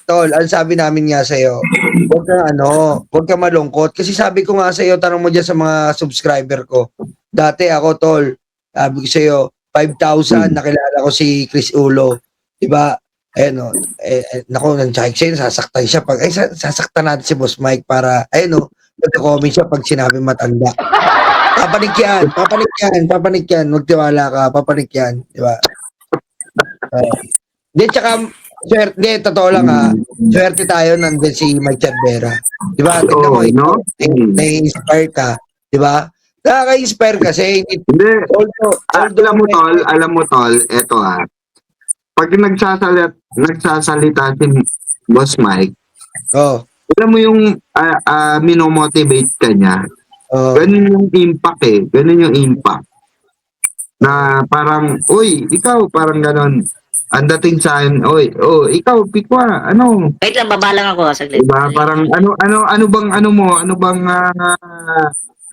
Tol, ang sabi namin nga sa'yo, huwag kang malungkot. Kasi sabi ko nga sa'yo, tanong mo dyan sa mga subscriber ko. Dati ako, Tol, sabi ko sa'yo, 5,000, nakilala ko si Chris Ulo. Diba? Ayun o, naku, nandiyan siya, sasaktan siya. Sasaktan natin si Boss Mike para, ayun o, nag-comment siya pag sinabi matanda. Papanik yan. Huwag tiwala ka, papanik yan. Diba? Hindi, tsaka, totoo lang swerte tayo nandun si Mike Cervera. Di ba? Tignan mo, no? na-inspire ka. Di ba? Nakaka-inspire kasi. Hindi. Alam mo, tol, eto pag nagsasalita si Boss Mike, alam mo yung minomotivate ka niya. Ganun yung impact Ganun yung impact. Na parang, uy, ikaw, parang ganon. Ang dating sa akin, ikaw, Pikwa, ano? Wait lang, babalang ako saglit. Diba? Parang, ano bang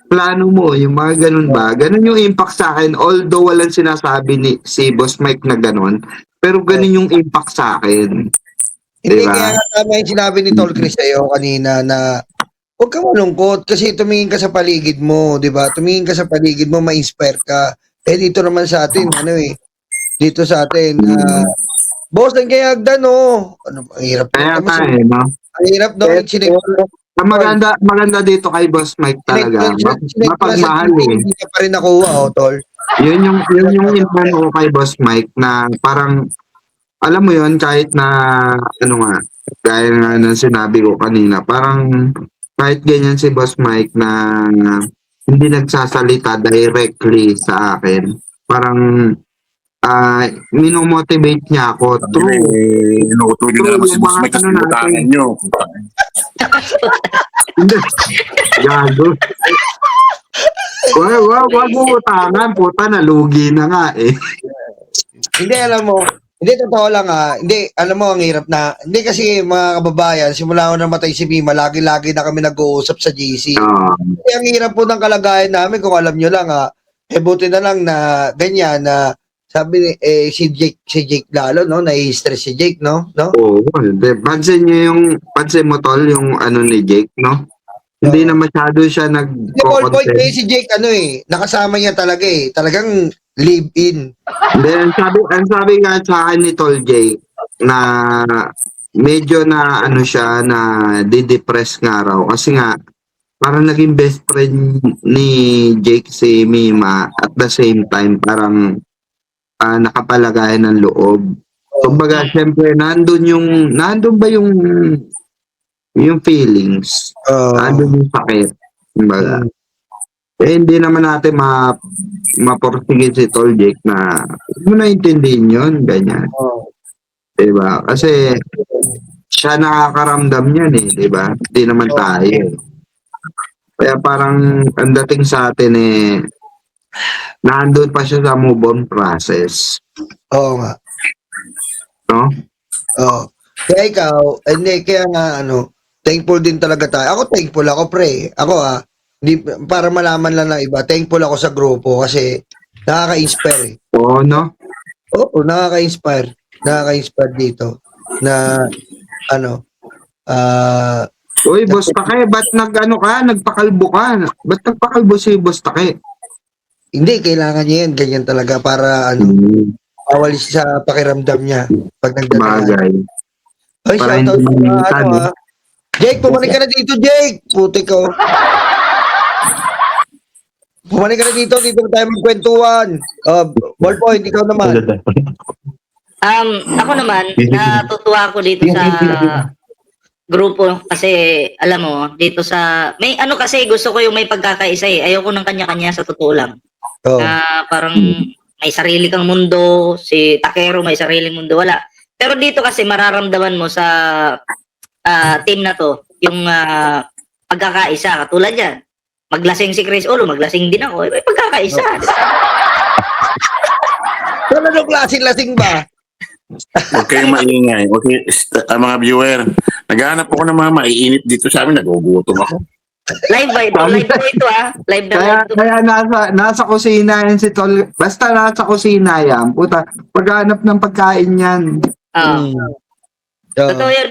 plano mo? Yung mga ganun ba? Ganun yung impact sa akin. Although walang sinasabi si Boss Mike na ganun, pero ganun yung impact sa akin. Hindi, kaya nga tama yung sinabi ni Tol Chris sa'yo kanina na huwag kang malungkot kasi tumingin ka sa paligid mo, di ba? Tumingin ka sa paligid mo, ma-inspire ka. Dito naman sa atin, dito sa atin, boss, ang kaya hagdan, Ano, ang hirap. Kaya no? Ang hirap daw. Ang maganda dito kay Boss Mike talaga. Mapagmahal Hindi ka pa rin nakuha, Tol. Yun yung info ko kay Boss Mike na parang, alam mo yun, kahit na, gaya nga ng sinabi ko kanina, parang kahit ganyan si Boss Mike na hindi nagsasalita directly sa akin, parang minomotivate niya ako through yung mga natin nyo. Gago. Wag mo utangan, puta, nalugi na nga Hindi, alam mo, hindi, totoo lang hindi, alam mo, ang hirap na, hindi kasi mga kababayan, simula ko namatay si Mima, lagi-lagi na kami nag-uusap sa GC. Kasi ang hirap po ng kalagayan namin, kung alam nyo lang buti na lang na ganyan na sabi si Jake lalo, no? Nai-stress si Jake, no? Oo, pansin mo, Tol, yung ni Jake, no? Hindi na masyado siya nag-content. Si Jake, nakasama niya talaga talagang live-in. Then, ang sabi nga sa akin ni Tol Jake, na medyo na siya, na di-depress nga raw. Kasi nga, parang naging best friend ni Jake si Mima, at the same time, parang nakapalagayan ng loob. Kumbaga, syempre, nandun ba yung feelings? Nandun yung sakit. Kumbaga. Hindi naman natin maporsigin si Tol Jake na mo naintindihin yun, ganyan. Diba? Kasi siya nakakaramdam yan diba? Hindi naman tayo. Kaya parang ang dating sa atin nandun pa siya sa move on process. Oo nga. No? Oo. Kaya ikaw, kaya nga thankful din talaga tayo. Ako thankful ako, pre. Ako para malaman lang ng iba, thankful ako sa grupo kasi nakaka-inspire. Oo, no? Oo, nakaka-inspire. Nakaka-inspire dito na Uy, Boss Take, ba't nagpakalbo ka? Ba't nagpakalbo si Boss Take? Hindi, kailangan niya yan. Ganyan talaga para bawal sa pakiramdam niya pag nagdadaan. Bagay. Ay, shoutout sa Jake, pumalik ka na dito, Jake! Puti ko. Pumalik ka na dito na tayo magkwentuhan. Ballpoint, ikaw naman. Ako naman, natutuwa ako dito sa grupo kasi alam mo, dito sa may kasi gusto ko yung may pagkakaisa Ayoko ng kanya-kanya sa totoo lang. Parang may sarili kang mundo, si Takero may sariling mundo, wala. Pero dito kasi mararamdaman mo sa team na to yung pagkakaisa. Katulad yan, maglasing si Chris Ulo, maglasing din ako. May pagkakaisa. Anong klaseng-lasing ba? Huwag kayong maingay. Okay, mga viewer, naghahanap ako ng mga maiinit dito sa amin. Nagugutom ako. Live ba ito? Live ba ito Live na live ito. Kaya nasa kusina yan si Tol. Basta nasa kusina yan. Puta, paghanap ng pagkain yan. Totoo yun.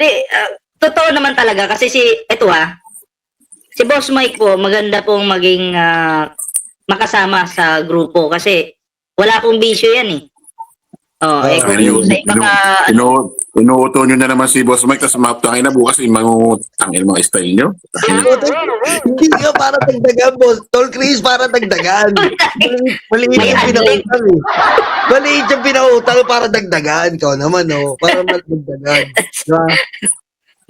Totoo naman talaga kasi si Boss Mike po, maganda pong maging makasama sa grupo kasi wala pong bisyo yan eh. Kung sa iba ka, Inuuto nyo na naman si Boss Mike, tapos matangin na bukas, mangutangin mga style nyo. Hindi nga para dagdagan, boss. Tol Chris, para dagdagan. Maliit May yung adlib. pinautang eh. Maliit yung pinautang para dagdagan. Ikaw naman, oh. Para dagdagan. Diba?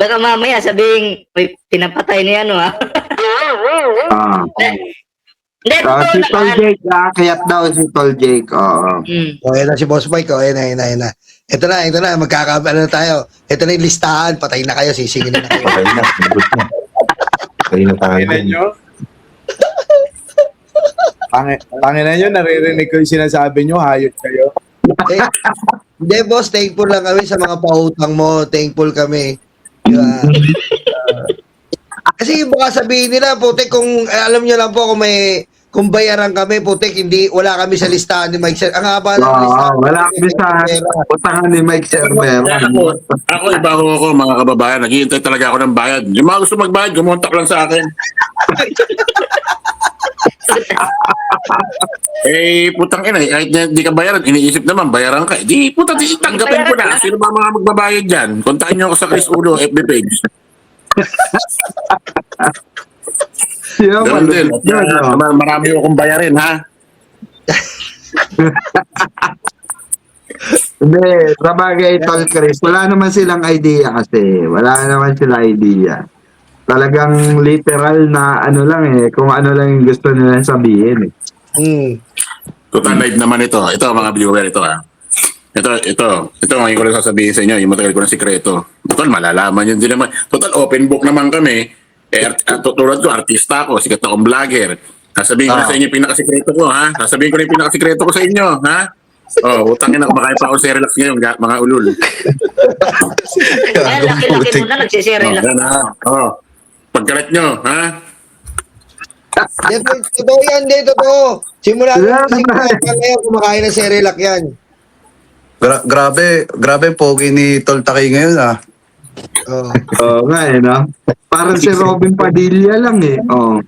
baka mamaya sabihin, pinapatay niya Ah. Hindi, totoo Si Tol naman. Jake, kayat daw si Tol Jake. Oo. O, yan na si Boss Mike. O, yan na. Ito na. Magkakaano na tayo. Ito na yung listahan. Patay na kayo. Sisingin na kayo. Patay na. Sagot na. Patay na tayo. Tanginan nyo? Tanginan nyo, naririnig ko yung sinasabi nyo, hayop kayo. Eh, Hindi, boss. Thankful lang kami sa mga pautang mo. Thankful kami. Diba? Kasi baka sabihin nila, putik, kung alam nyo lang po kung bayaran kami, putik, wala kami sa listahan ni Mike Sir. Ang haba ng listahan. Wala kami sa utangan ni Mike Cervera. Ako, iba ako mga kababayan. Naghihintay talaga ako ng bayad. Yung mga gusto magbayad, gumontak lang sa akin. Putang ina, kahit hindi ka bayaran, iniisip naman, bayaran ka. Di, tanggapin ko na. Sino ba mga magbabayad dyan? Kontakin nyo ako sa Chris Udo, FB page. Ganun din. Marami akong bayarin, ha? Hindi, sa bagay, Tol Chris, wala naman silang idea kasi. Wala naman sila idea. Talagang literal na ano lang kung ano lang yung gusto nila sabihin Total live naman ito. Ito, mga viewer, ito, ha? Ito, ngayon ko lang sasabihin sa inyo, yung matagal ko ng sikreto. Total, malalaman yun din naman. Total, open book naman kami. Tulad ko, artista ako, sikat akong vlogger. Sasabihin ko na sa inyo yung pinakasikreto ko, ha? Sasabihin ko na yung pinakasikreto ko sa inyo, ha? Utangin ako, makaya pa ako sa relax ngayon, mga ulul. Kaya laki-laki mo na nagsisirela. Pagkalat nyo, ha? Totoo yan, totoo. Simula ngayon, kumakain ng Cerelac yan. Grabe pogi ni Tol Taki ngayon Oh. Oo nga no? Parang si Robin Padilla lang Oo.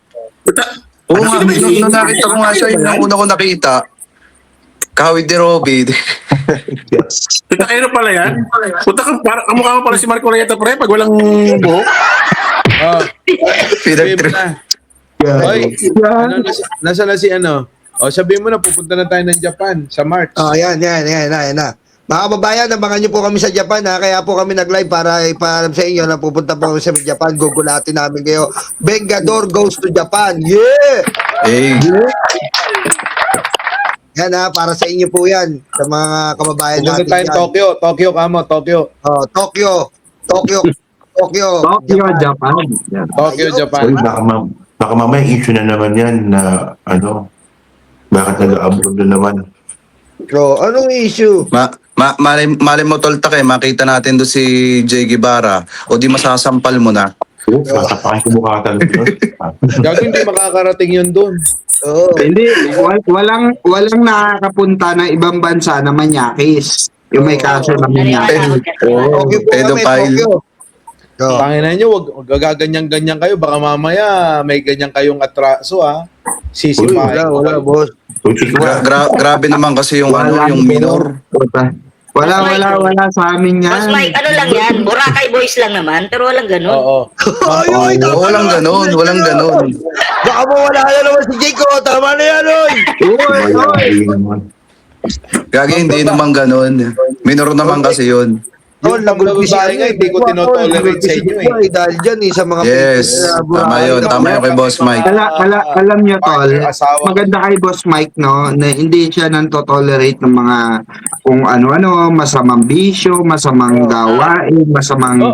Oo nga, nung nakita ko nga siya, yung una ko nakita, kahawid ni Robby. Ano pala yan? Puta ka, kamukha mo pala si Marco Reyeta pre, pag walang buhok. Sabihin mo na. Oy, nasa na si ano? Sabihin mo na, pupunta na tayo ng Japan sa March. Yan na. Mga kababayan, abangan nyo po kami sa Japan, ha? Kaya po kami nag-live para ipaalam sa inyo na pupunta po kami sa Japan. Gugulatin namin kayo. Vengador goes to Japan. Yeah! Hey. Yan, ha? Para sa inyo po yan. Sa mga kababayan Pupunta natin tayo yan. Tokyo. Tokyo. Tokyo, Japan. Yan. Tokyo, Japan. Uy, baka mamaya issue na naman yan na bakit nag-abroad na naman. So, anong issue? Malay mo Tol Taki, makita natin doon si Jay Guevara o di masasampal mo na. Tatapakin ko mukha talaga doon. Gago hindi makakarating yun doon. Oo. Hindi, walang nakakapunta ng ibang bansa na manyakis. Yung may kaso na manyakis. Tokyo po kami, Pedophile. Tokyo. Tanginan nyo, wag gaganyan-ganyan kayo. Baka mamaya may ganyan kayong atraso Sisipahin. Wala, boss. Grabe naman kasi yung yung minor. Wala sa amin yan. Boss Mike, ano lang yan? Boracay boys lang naman, pero walang ganun. Oo. Walang ganun. Baka mawala na naman si Jake, oh. Tama na yan, oy. Gagi, hindi naman ganun. Minor naman kasi yun. Yung pambababae nga, hindi ko tinotolerate sa inyo Dahil dyan, sa mga Yes, tama yun kay Boss Mike. Alam niyo, Tol, Asawa. maganda kay Boss Mike, no, na hindi siya nang-tolerate ng mga kung ano-ano, masamang bisyo, masamang gawain, masamang,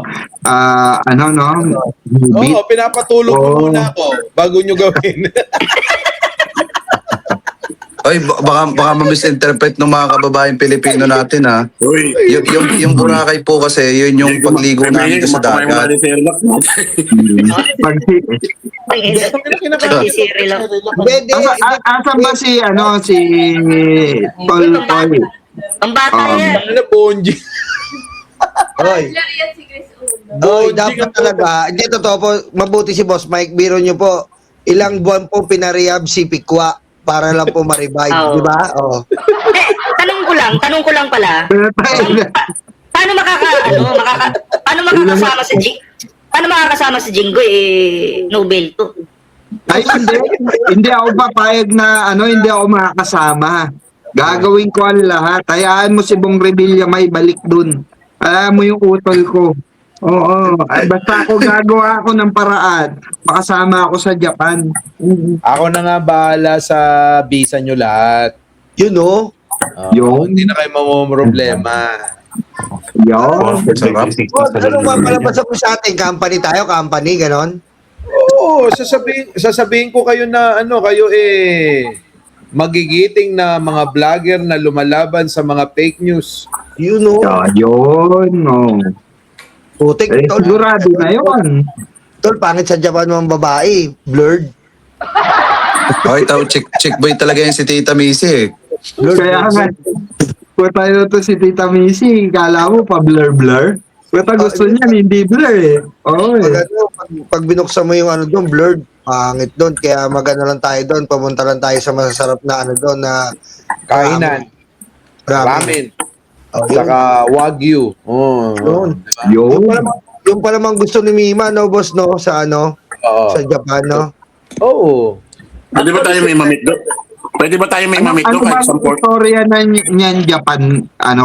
Oo, pinapatulog ko muna ako bago nyo gawin. Oy, baka ma-misinterpret ng mga kababaeng Pilipino natin Uy, Yung Boracay po kasi, yun yung pagligo namin sa dagat. Nagsisirela. Asan ba si Tol? Ang bata yan. Ano na, Bonji? Oy. Oy, dapat talaga. Hindi, totoo po. Mabuti si Boss Mike. Biro nyo po. Ilang buwan po pinarehab si Pikwa para lang po ma-revive. Oo. Di ba? Oo. Tanong ko lang pala. Paano makakasama si paano makakasama si Jinggoy Nobel to? Ay, hindi ako papayag na hindi ako makakasama. Gagawin ko ang lahat. Hayaan mo si Bong Revilla may balik dun. Alam mo yung utol ko. Oo. Ay, basta ako gagawa ako ng paraan. Makasama ako sa Japan. Ako na nga bahala sa visa nyo lahat. You know? Yun. Hindi na kayo mamumroblema. Yun. Ano ba palabas mo sa ating company tayo? Company, ganon? Oo, sasabihin ko kayo na kayo magigiting na mga vlogger na lumalaban sa mga fake news. You know? Yun. Oh. Putik, tol. Sigurado na yun. Tol, pangit sa Japan mga babae. Blurred. Okay, tao, chick boy talaga yan si Tita Missy eh. Blurred. Kaya nga, puta na to si Tita Missy, kala mo pa blur-blur. Puta gusto niya, hindi blur eh. Oo Pag, eh. pag binuksan mo yung doon, blurred. Pangit doon. Kaya magana lang tayo doon. Pumunta lang tayo sa masasarap na doon na Kainan, ramen, Oh, yun. saka wagyu. Oh, Yun. diba? Yun. Yung pala mang gusto ni Mima, no, boss, no? Sa Oo. sa Japan, no? Oo. Pwede ba tayo may mamit doon? Pwede ba tayo may mamit Ano doon ba kahit ang 10 istorya na niyan Japan,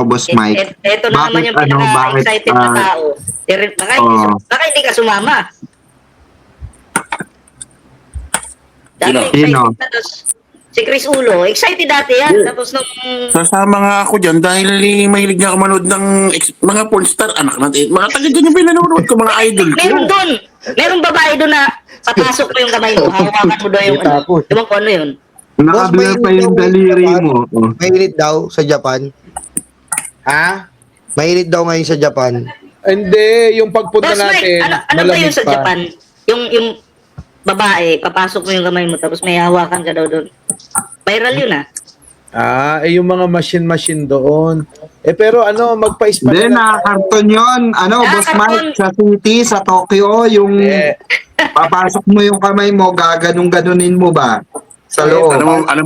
Boss Mike? Ito na naman yung Bakit, pinaka-excited na tao. Baka hindi ka sumama. Dati Sino? excited Sino? na, tapos si Chris Ulo, excited dati yan. Tapos nung Sasama nga ako dyan dahil mahilig nga ako manood ng mga porn star, anak natin. Mga taga dyan yung pinanonood ko, mga idol ko. meron doon, merong babae doon na papasok mo yung kamay mo, hawakan mo daw yung Ewan ko ano yun. Nakablur pa yung daliri mo. Oh. Mainit daw sa Japan. Ha? Mainit daw ngayon sa Japan. Hindi, yung pagpunta Boss Mike, natin, ano ba yun malamig sa pa. Japan? Yung babae, papasok mo yung kamay mo, tapos may hawakan ka daw doon. Viral yun ah. Yung mga machine doon. Pero magpa-spa Hindi, na lang. nakakarton yun. Boss Nakakarton. Mike, sa city, sa Tokyo, yung Eh, papasok mo yung kamay mo, gaganong-ganunin mo ba? Sa loob. Alam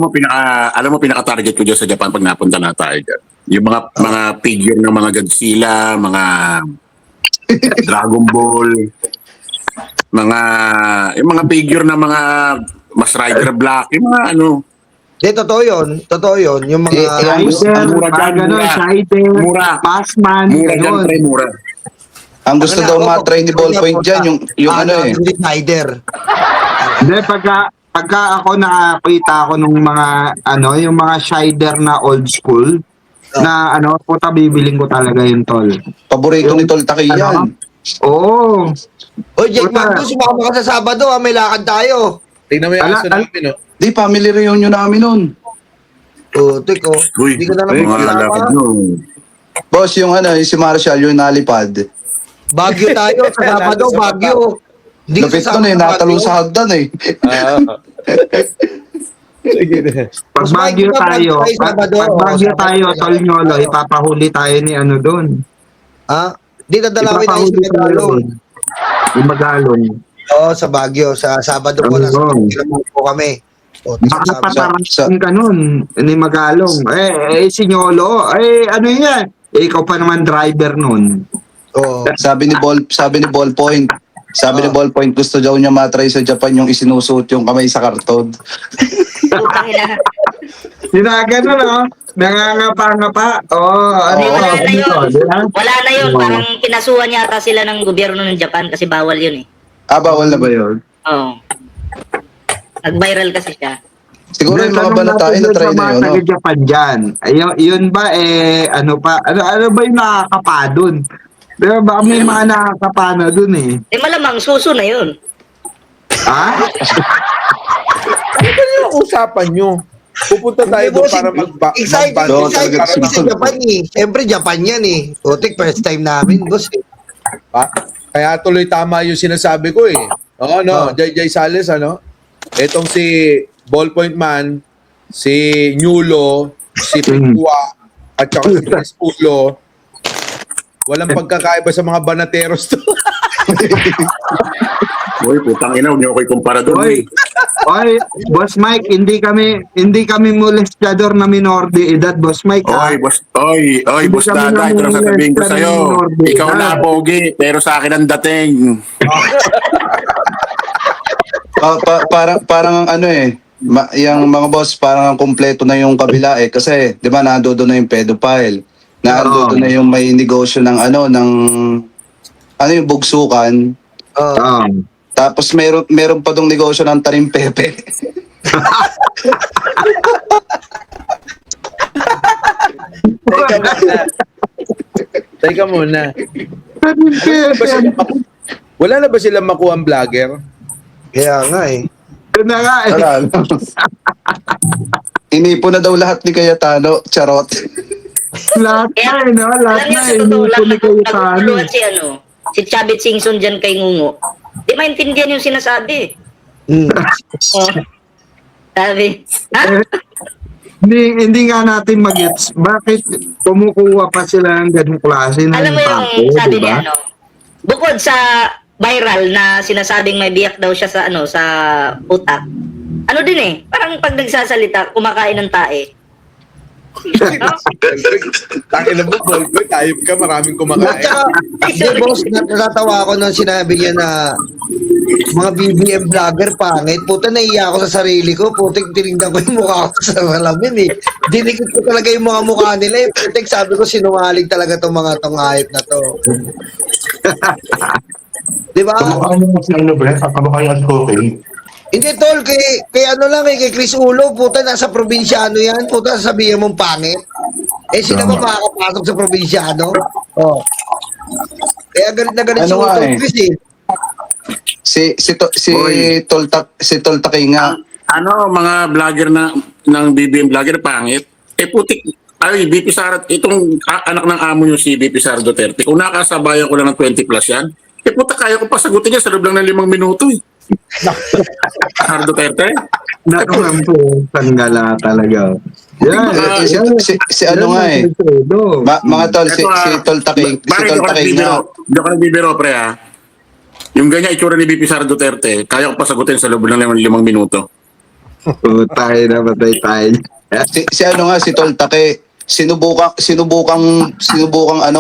mo pinaka-target ko dyan sa Japan pag napunta na tayo dyan. Yung mga figure ng mga Godzilla, mga Dragon Ball, yung mga figure ng mga Mas Rider Black, yung mga Di, totoo yun. Yung mga... Shider, mura dyan, ganon, mura. Shider, Mura. Passman, mura dyan, ganon. pre, mura. Ang gusto daw matry ni Ballpoint dyan, yung Hindi Snyder. Hindi, pagka ako nakakita ako nung mga, yung mga Shider na old school, na puta bibiling ko talaga yun, tol. paborito ni Tol Taki yan. Oo. Oy, Jake Puta. Magno, sumama ka sa Sabado, may lakad tayo. tingnan mo yung aso namin, no? Di, family reunion namin nun. Putik, oh. Uy, Hindi ko na mga naman lakad kasama. nyo. Boss, yung yung si Marshall, yung nalipad. Bagyo tayo, sa Sabado, Nandun sa Bagyo. Hindi ko Lapit sasama nun sa natalong Bagyo. sa hagdan eh. Sige na. Pag Mas Bagyo Mike, tayo, tayo sa Sabado, pag Bagyo Sabado tayo, tayo. tol Nyolo, ipapahuli tayo ni doon. Ha? Di dadalawin tayo sa Ipapahuli tayo Tagalog. doon. Yung Magalon. Oo, sa Baguio. Sa Sabado po, nasa Oo. Baguio po kami. O, sa Sabado. Makapatarasin ka nun, ni Magalong. Si Nyolo, ano yan? Ikaw pa naman driver nun. Oo. Sabi ni Ballpoint, Ah. Ballpoint, gusto daw niya matry sa Japan yung isinusuot yung kamay sa karton. Putang ina. Sinagano, no? Nangangapa-ngapa. Hindi, wala na yun. Diba? Wala na yun. Oo. Parang pinasuhan yata sila ng gobyerno ng Japan kasi bawal yun eh. Bawal na ba yun? Oo. Nag-viral kasi siya. Siguro yung mga Tanong balatain na natin try sa na mga yun, no? taga-Japan dyan. Yun ba, ano ba yung nakakapa dun? Diba, baka may mga nakakapa na dun eh. Malamang suso na yun. Ha? Ano yung usapan nyo? Pupunta tayo doon para Excited Oo, excited talaga, kami sa Japan eh. Siyempre, Japan yan eh. Putik, first time namin, boss eh. Kaya tuloy tama yung sinasabi ko eh. Oo, no? JJ Sales, Etong si Ballpoint Man, si Nyulo, si Pikwa, at saka si Chris Ulo, Walang pagkakaiba sa mga banateros to. Uy, putang ina, huwag niyo ako ikumpara doon. Oy, oy, Boss Mike, hindi kami molestador na minor de edad, Boss Mike. Oy, boss kami Dada, ito lang sasabihin ko namumulesta sa'yo. ng Norbe. Ikaw na pogi, pero sa akin ang dating. Parang ano yung mga boss, parang kompleto na yung kabila kasi 'di ba nandoon na yung pedophile. Nandoon na yung may negosyo ng yung bugsukan. Tapos meron pa dong negosyo ng tanim pepe. Teka muna. Wala na ba silang makuha ang vlogger? Kaya nga eh. Yun na nga eh. Wala. Inipon na daw lahat ni Cayetano, charot. Lahat na eh, no? Lahat Alam niyo, na sa eh. totoo lang, Nipon ni kayo naguguluhan si Chavit Singson dyan kay Ngungo. Di maintindihan yung sinasabi. Mm. Oh. Sabi, ha? Hindi nga natin magets bakit kumukuha pa sila ng ganung klase ng Alam mo yung tao, sabi diba? niya, bukod sa viral na sinasabing may biyak daw siya sa sa utak. Ano din eh, parang pag nagsasalita, kumakain ng tae. No? Tangin na mo, Bolboy, tayop ka, maraming At kumakain. saka, di boss, natatawa ako nung sinabi niya na mga BBM vlogger pangit. Puta, naiya ako sa sarili ko. Putik, tinignan ko yung mukha ko sa salamin eh. Dinikit ko talaga yung mga mukha nila eh. Putik, sabi ko sinungaling talaga tong mga tong hayop na to. Di ba? Kamukha niyo si ano, Brett? Kamukha niyo si Cookie. Hindi tol, kay ano lang eh, kay Chris Ulo, puta, nasa probinsyano yan. Puta, sabihin mong pangit. Eh, sila ba makakapasok sa probinsyano? Oh. Kaya galit na galit Ano si nga Utol eh? Chris eh. Si Tolta nga. Ano, mga vlogger ng BBM vlogger, pangit. Eh, putik, ay, BP Sara, itong anak ng amo yung si BP Sara Duterte, kung nakasabayan ko lang ng 20 plus yan, eh, puta, kaya ko pa sagutin niya sa loob lang ng 5 minuto eh. Sara Duterte? Naku, ang tanggala talaga. Yan. Si ano nga eh. Mga tol, si Tolta King nga. Hindi ako nagbibiro, pre, ha? Yung ganyan itsura ni BP Sara Duterte, kaya ko pa sagutin sa loob lang ng 5 minuto. Tayo na, patay tayo. Si ano nga, si Toltake, sinubukang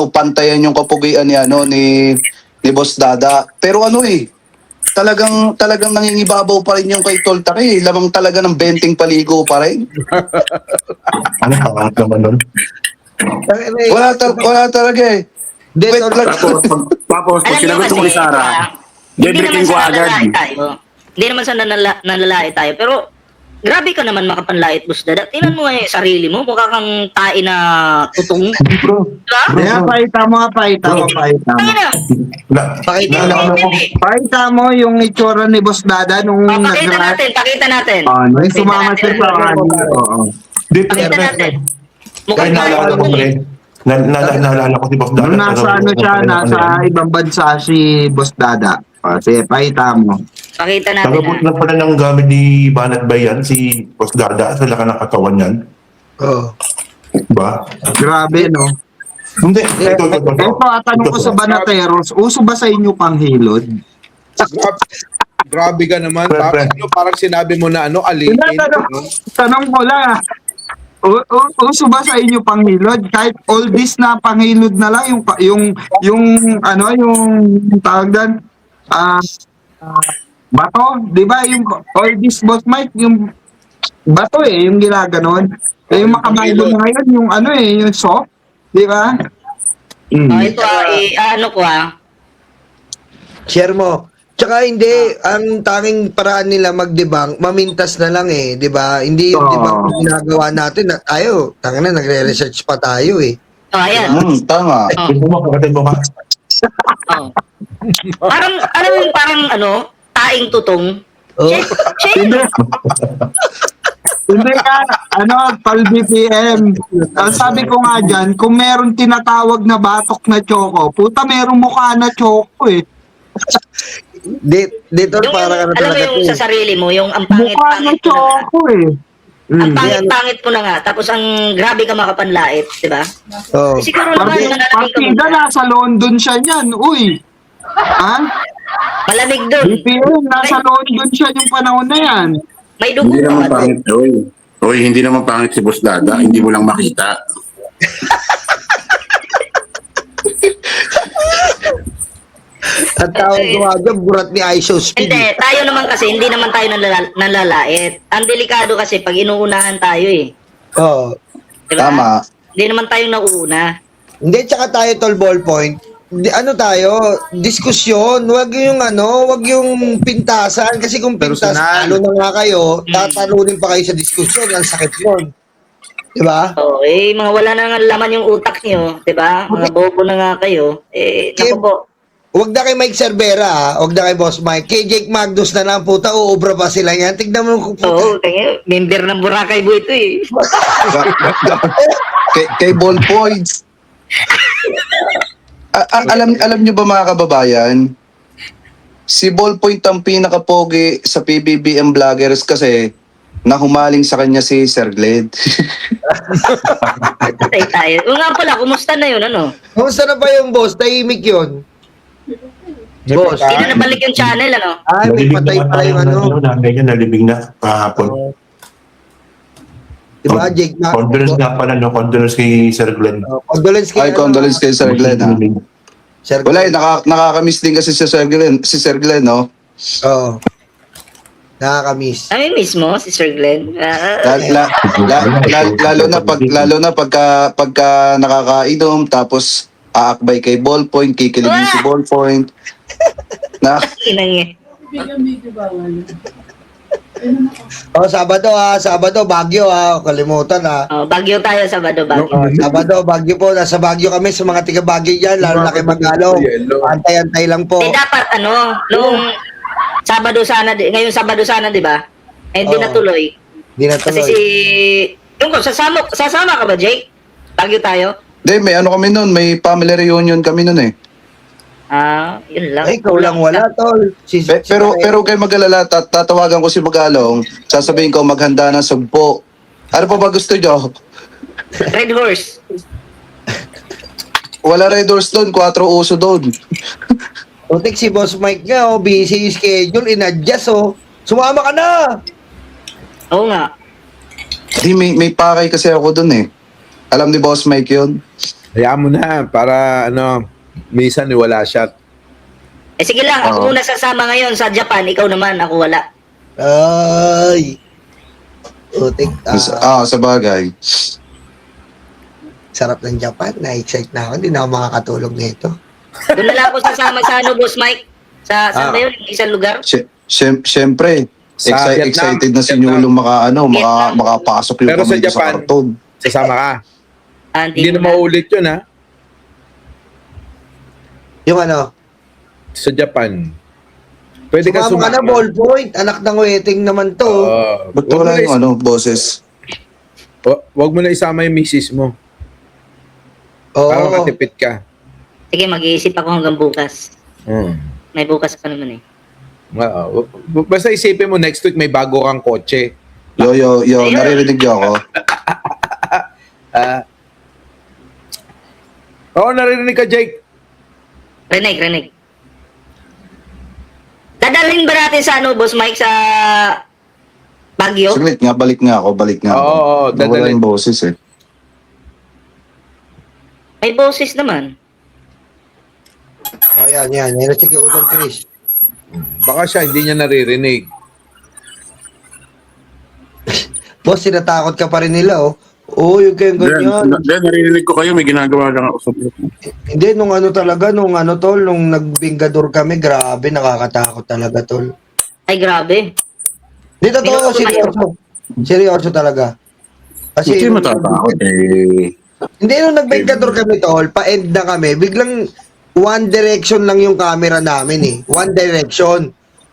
pantayan yung kapugian ni Boss Dada. Pero talagang nangingibabaw pa rin yung kay Toltake. Lamang talaga ng 20 paligo pa rin. Ano pangat naman nun? Wala talaga eh. Hindi, Wait tol, lang. Tapos, pag Alam niyo sinagot ko kasi, ni Sara, hindi debriefing naman ko sa agad. nanlalait tayo. Hindi naman sa nanlalait tayo. Pero, grabe ka naman makapanlait, Boss Dada. Tingnan mo nga yung sarili mo. Mukha kang tae na tutong. Diba? Kaya pakita mo. Tayo na. Pakita mo yung itsura ni Boss Dada nung Pakita natin. nung Pakita sumama natin. siya sa radio. Oo. Dito, Pakita natin. Mukhang tayo naalala ko, tutong pre. eh. Naalala ko si Boss Dada. Nung nasa nasa ibang bansa si Boss Dada. Sige, pakita mo. Pakita natin. Tagabot na pala ng gamit ni Banat Bayan, si Boss Dada, sa laka ng katawan yan. oh. Diba? Grabe, no? Hindi. Ito, tanong ko sa Banateros, uso ba sa inyo panghilod? Grabe ka naman. Pre, pre. Tapos parang sinabi mo na alitin. Tanong ko lang, uso ba sa inyo panghilod? Kahit all this na panghilod na lang, yung tawag doon, bato, di ba? Yung all this, Boss Mike, yung bato yung ginaganon. Yung makamilo na ngayon, yung yung soft, di ba? Ito ko Share mo. Tsaka hindi, ang tanging paraan nila mag-debunk, mamintas na lang eh, di ba? Hindi yung debunk na ginagawa natin. Tayo, nagre-research pa tayo eh. Ayan. Tama. Gusto mo, kapatid mo ka? Oh. Parang, alam mo yung parang taing tutong. Oh. Hindi. Hindi ka, pal BPM. Ang sabi ko nga dyan, kung meron tinatawag na batok na choco, puta meron mukha na choco eh. Dito Yung, parang alam mo yung sa sarili mo, yung ang Mukha na pangit-pangit mo na. choco eh. Ang Mm. pangit-pangit mo na nga, tapos ang grabe ka makapanlait, di ba? Oh. Siguro naman, mananamig ka Partida muna. nasa London siya niyan. Uy. Ha? Malamig doon. BPM, nasa London siya yung panahon na yan. May dugo Hindi ka naman ba doon? pangit, oy. Oy, hindi naman pangit si Boss Dada, hindi mo lang makita. At tawag ko nga dyan, burat ni ISO Speed. Hindi, tayo naman kasi, hindi naman tayo nanlalait. Ang delikado kasi pag inuunahan tayo eh. Oh. Diba? Tama. Hindi naman tayo nauuna. Hindi, tsaka tayo, tol, ballpoint. Ano tayo, diskusyon, wag yung wag yung pintasan. Kasi kung pintas, Personal. talo na nga kayo, tatalunin pa kayo sa diskusyon, ang sakit nun. Diba? Okay, mga wala na nga laman yung utak niyo, 'di ba? Mga bobo na nga kayo. Naku po. Wag na kay Mike Cervera, ha? Wag na kay Boss Mike. Kay Jake Magnus na lang, puta, uubra pa sila yan. Tignan mo kung puta. Oo, kaya member ng Boracay Boy ito eh. Kay ballpoints. Alam niyo ba mga kababayan, si Ballpoint ang pinaka-pogi sa PBBM vloggers kasi na humaling sa kanya si Sir Gled. Patay tayo. O nga pala, kumusta na yun, ano? Kamusta na ba yung boss? Tahimik yun. May Boss, pagka- Hindi na nabalik yung channel, ano? Ay, may Nalibig patay naman pala yung tayo ng nanay niya, nalibig na kahapon. Diba, Jake Magnus? Condolence nga pala, no? Condolence kay Sir Glenn. Condolence kay, Ay, condolence kay Sir Glenn, ha? Sir Wala, nakakamiss din kasi si Sir Glenn, no? Oo. Nakakamiss. Nami-miss mo, si Sir Glenn. Lalo na pagka nakakainom tapos aakbay kay Ballpoint, kikiligin si Ballpoint. Na Inang eh. Oh, Sabado, Baguio kalimutan Bagyo tayo, Sabado, Bagyo. Sabado, Baguio po, nasa Baguio kami sa mga tiga Baguio diyan, lalo na kay Magalong. Antay-antay lang po. Dapat, nung Sabado sana, ngayon Sabado sana, di ba? Hindi Oo. natuloy. Di na Kasi tuloy. yung ko, sasama ka ba, Jake? Bagyo tayo? may ano kami nun, may family reunion kami nun eh. Yun lang. Ay, ikaw lang wala, tol. Pero kayo mag-alala, tatawagan ko si Magalong, sasabihin ko maghanda ng sugpo. Ano pa ba gusto nyo? Red Horse. Wala red doors doon, 4 uso doon. Utik si Boss Mike nga, busy yung schedule, in-adjust, Sumama ka na! Oo nga. Di, may pakay kasi ako doon eh. Alam ni Boss Mike yun? Hayaan mo na para minsan wala siya. Sige lang, ako muna sasama ngayon sa Japan, ikaw naman, ako wala. Ay! Utik, Sa bagay. sarap ng Japan. Na-excite na ako. Hindi na ako makakatulog nito. Doon na lang ako sasama sa Boss Mike. Saan ba yun? Isang lugar? Siyempre, Sa Vietnam. excited na si Vietnam. Nyulong Vietnam. makapasok yung Pero sa kamay ko sa Japan, karton. Sasama ka. Hindi na na. maulit yun, ha? Yung Sa Japan. Pwede ka sumama ka na, sumama. ballpoint. Anak ng wedding naman to. Ba't wala yung boses? Wag mo na isama yung misis mo. Oo. Para makatipid ka. Sige, mag-iisip ako hanggang bukas. May bukas pa naman eh. Basta isipin mo, next week may bago kang kotse. Yo, Ayun. naririnig niyo ako. Oo, naririnig ka, Jake. Rinig. Dadalhin ba natin sa Boss Mike, sa Baguio? Saglit nga, balik nga ako. Oo, Nawala dadalhin. yung boses eh. May boses naman. Yan. Yan na si Utol Chris. Baka siya hindi niya naririnig. Boss, sinatakot ka pa rin nila, yung kayong ganyan. Narinig ko kayo, may ginagawa lang ako sa Hindi, nung nung nagbinggador kami, grabe, nakakatakot talaga, tol. Ay, grabe. Hindi, totoo, Minuto seryoso. Seryoso talaga. Kasi, Hindi matatakot eh. hindi, nung nagbinggador kami, tol, pa-end na kami, biglang one direction lang yung camera namin eh. One direction.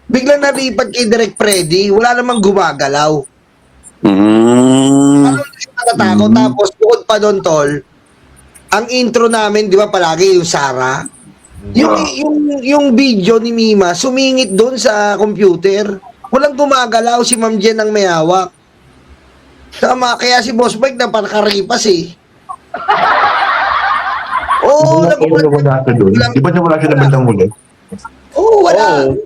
Biglang nalipat kay Direk Freddy, wala namang gumagalaw. Natatakot. Tapos, bukod pa doon, tol, ang intro namin, di ba, palagi yung Sarah. Yung video ni Mima, sumingit doon sa computer. Walang gumagalaw, si Ma'am Jen ang may hawak. Tama, kaya si Boss Mike na parkaripas eh. Oo, Wala siya doon. Di ba wala siya na bandang huli? Oo, wala. Oo.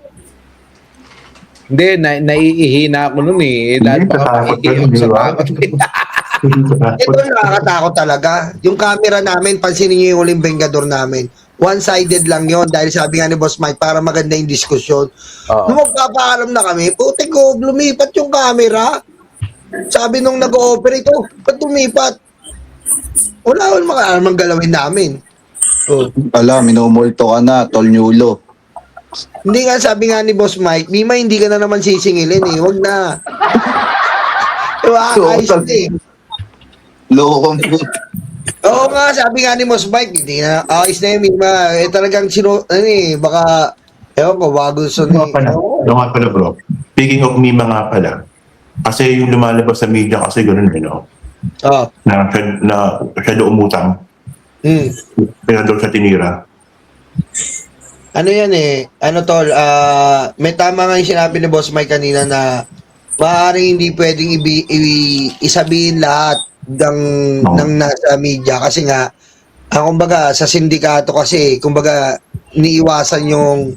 Hindi, naiihina ako nun eh. Dahil Hindi, baka tatakot ka makikiyok nun, sa di ba? takot. Ito nakakatakot talaga. Yung camera namin, pansinin niyo yung huling Vengador namin. One-sided lang yon dahil sabi nga ni Boss Mike para maganda yung diskusyon. Oo. Nung magpapaalam na kami, putik ko, lumipat yung camera. Sabi nung nag-ooperate, oh, ba't lumipat? Wala makaalamang galawin namin. Oh. Ala, minumulto ka na, tol Nyulo. Hindi nga, sabi nga ni Boss Mike, Mima, hindi ka na naman sisingilin eh. Huwag na. Diba? Ayos na eh. Lokong Oo nga, sabi nga ni Boss Mike, hindi na, ayos na yun, Mima. Eh talagang baka, ewan ko, bago gusto Yung nga pala, Oo. yung nga pala bro. Speaking of Mima nga pala, kasi yung lumalabas sa media kasi gano'n eh, no? Oh. Na siya doon umutang, Hmm. kaya doon siya tinira. Ano yan eh, tol, may tama nga yung sinabi ni Boss Mike kanina na maaaring hindi pwedeng isabihin lahat ng nasa media kasi nga, kumbaga sa sindikato kasi, kumbaga iniiwasan yung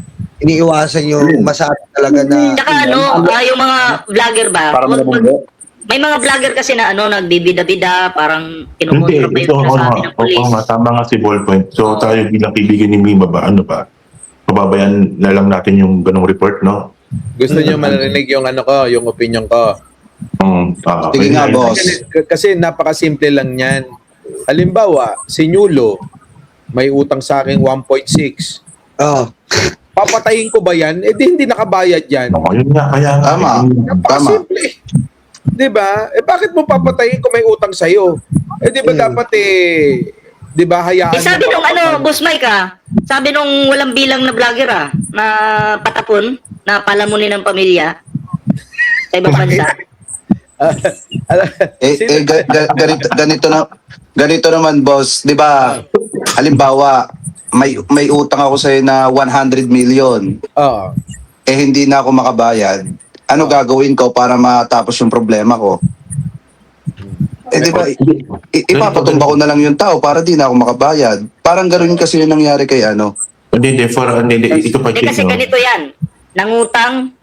masabi talaga na Tsaka yung mga vlogger ba? Para malabunggo. May mga vlogger kasi na nagbibida-bida, parang Hindi, kinukontra pa yung ito sinasabi ng police. nga, tama nga si Ballpoint. So tayo bilang kaibigan ni Mima ba, ano ba? Pababayan na lang natin yung ganong report, no? Gusto niyo marinig yung yung opinion ko. Sige nga, boss. Kasi napakasimple lang yan. Halimbawa, si Nyulo, may utang sa akin 1.6. oh, Papatayin ko ba yan? Eh di hindi nakabayad yan. Yun nga, kaya nga. Tama. Tama. Napakasimple. Di ba? Eh bakit mo papatayin kung may utang sa'yo? Eh di ba dapat di ba hayaan Sabi mo nung Boss Mike sabi nung walang bilang na vlogger na patapon, na palamunin ng pamilya sa ibang bansa. Ganito naman, boss. Di ba, halimbawa, may utang ako sa'yo na 100 million. Oo. Eh, hindi na ako makabayad. Ano gagawin ko para matapos yung problema ko? Eh, di ba, ipapatumba ko na lang yung tao para di na ako makabayad. Parang gano'n kasi yung nangyari kay Hindi, ito pa Kasi no? ganito yan. Nangutang,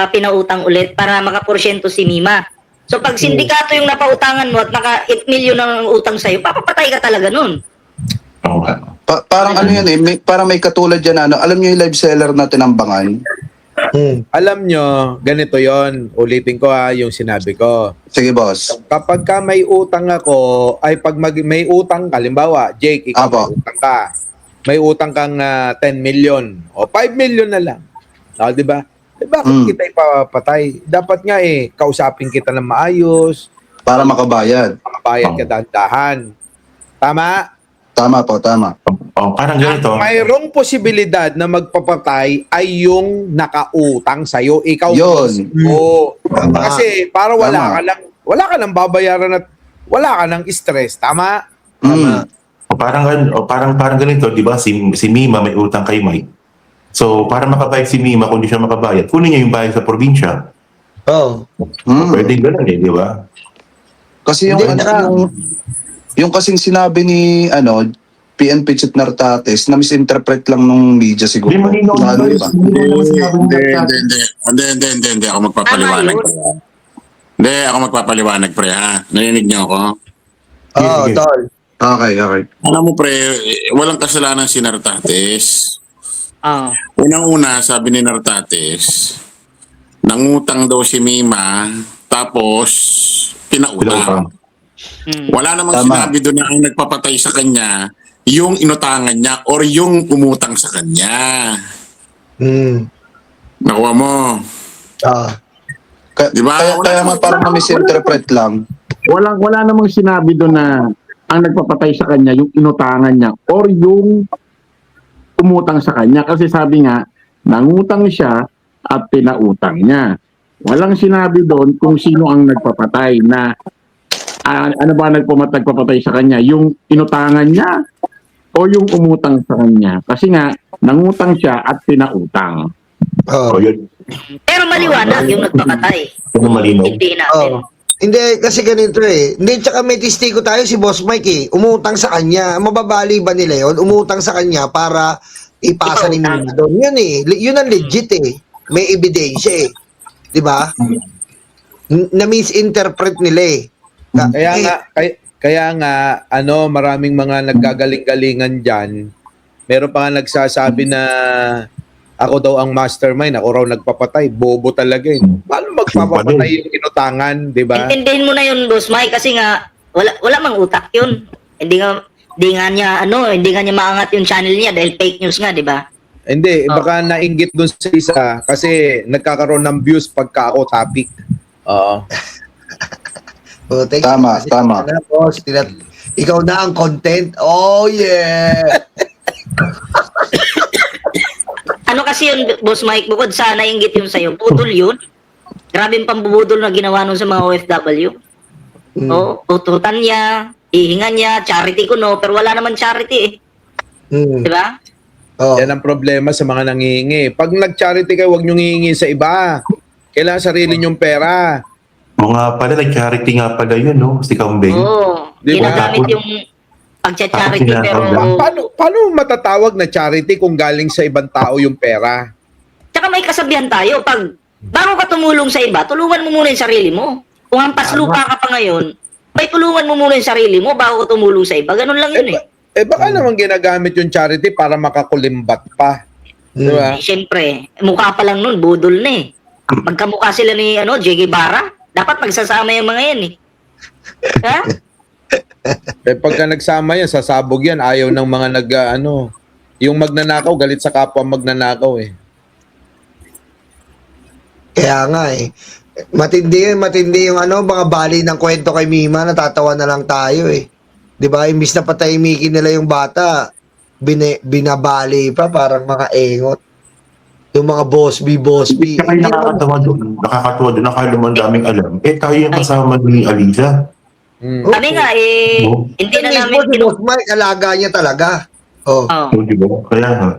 pinautang ulit para makaporsyento si Mima. So pag sindikato yung napautangan mo at naka 8 million ang utang sa'yo, papapatay ka talaga nun. Oo nga. Parang yan parang may katulad yan alam niyo yung live seller na tinambangan? Alam nyo, ganito yon. Ulitin ko yung sinabi ko. Sige, boss. Kapag ka may utang ako, ay pag may utang ka, halimbawa, Jake, ikaw Apo. may utang ka. May utang kang 10 million o 5 million na lang. Di ba? Eh, bakit kita ipapatay? Dapat nga kausapin kita ng maayos, Para makabayad. makabayad ka dahan-dahan. Tama? Tama po, tama. Parang ganito. Ang mayroong posibilidad na magpapatay ay yung nakautang sa'yo. Ikaw Yun. mismo. Tama. Kasi para wala ka lang babayaran at wala ka ng stress. Tama? Parang ganito, di ba? Si Mima may utang kay Mike. So, para makabayad si Mima, kung di siya makabayad, kunin niya yung bayad sa probinsya. oh. Pwede ganun di ba? Kasi yung kasing sinabi ni PNP Chit Nartates na misinterpret lang nung media siguro. Hindi, malinaw Na naman. iba. Hindi ako magpapaliwanag. Hindi ako magpapaliwanag, pre, ha? Narinig niyo ako? Oh, Sige. tol. Okay. Alam mo, pre, walang kasalanan si Nartates. Ah. Unang-una, sabi ni Nartates, nangutang daw si Mima, tapos pinautang. Wala namang Tama. sinabi doon na ang nagpapatay sa kanya, yung inutangan niya or yung umutang sa kanya. Nakuha mo. Diba? Kaya nga parang na-misinterpret lang. Wala namang sinabi doon na ang nagpapatay sa kanya yung inutangan niya or yung umutang sa kanya kasi sabi nga nangutang siya at pinautang niya. Walang sinabi doon kung sino ang nagpapatay na ano ba nagpapatay sa kanya, yung inutangan niya o yung umutang sa kanya kasi nga nangutang siya at pinautang. Oh. Yun Pero maliwanag yung nagpapatay. Ano malinaw? Hindi natin. Oh. Hindi, kasi ganito eh. Hindi, tsaka may testigo tayo si Boss Mike eh. Umutang sa kanya. Mababali ba nila yun? Umutang sa kanya para ipasa ni Ipautang. Mima doon. Yun eh. Yun ang legit eh. May ebidensya eh. Di ba? Na-misinterpret nila eh. Kaya nga ano, maraming mga naggagaling-galingan diyan. Meron pa nga nagsasabi na ako daw ang mastermind, ako raw nagpapatay. Bobo talaga eh. Paano magpapatay yung inutangan, di ba? Intindihin mo na yun, Boss Mike, kasi nga wala mang utak yun. Hindi nga niya maangat yung channel niya dahil fake news nga, di ba? Hindi, baka nainggit dun sa isa kasi nagkakaroon ng views pagka ako topic. Oo. Oh, thank Tama, you. tama. Kasi, boss, ikaw na ang content. Oh, yeah! Ano kasi yun, Boss Mike, bukod sa nainggit yung sa'yo, putol yun. Grabe yung pambubudol na ginawa nun sa mga OFW. Oo, tututan niya, hihingan niya, charity ko no, pero wala naman charity eh. Di ba? Oh. Yan ang problema sa mga nangihingi. Pag nag-charity kayo, huwag nyo hihingi sa iba. Kailangan sarili nyong pera. Mga pala, nag-charity nga pala yun, no? Si Kambing. Oo, Di ba? ginagamit yung pagcha-charity Tapos pero... Paano matatawag na charity kung galing sa ibang tao yung pera? Tsaka may kasabihan tayo, pag bago ka tumulong sa iba, tulungan mo muna yung sarili mo. Kung hampas lupa ka pa ngayon, may tulungan mo muna yung sarili mo bago ka tumulong sa iba. Ganun lang yun eh. Baka naman ginagamit yung charity para makakulimbat pa. Di ba? Eh, Siyempre, mukha pa lang nun, budol na eh. Magkamukha sila ni J. Guevara, dapat magsasama yung mga yan eh. Ha? Pagka nagsama yan, sasabog yan. Ayaw ng mga yung magnanakaw, galit sa kapwa magnanakaw eh. Kaya nga eh. Matindi yung mga bali ng kwento kay Mima, natatawa na lang tayo eh. 'Di ba? Imbis na patahimikin nila yung bata, binabali pa parang mga engot. Yung mga boss B. Kaya nakakatawa doon. Akala mo ang daming alam. Tayo yung kasama ni Aliza. Kami nga hindi na namin si Boss Mike, alaga niya talaga. Oh. Oh. So, di ba? Kaya nga.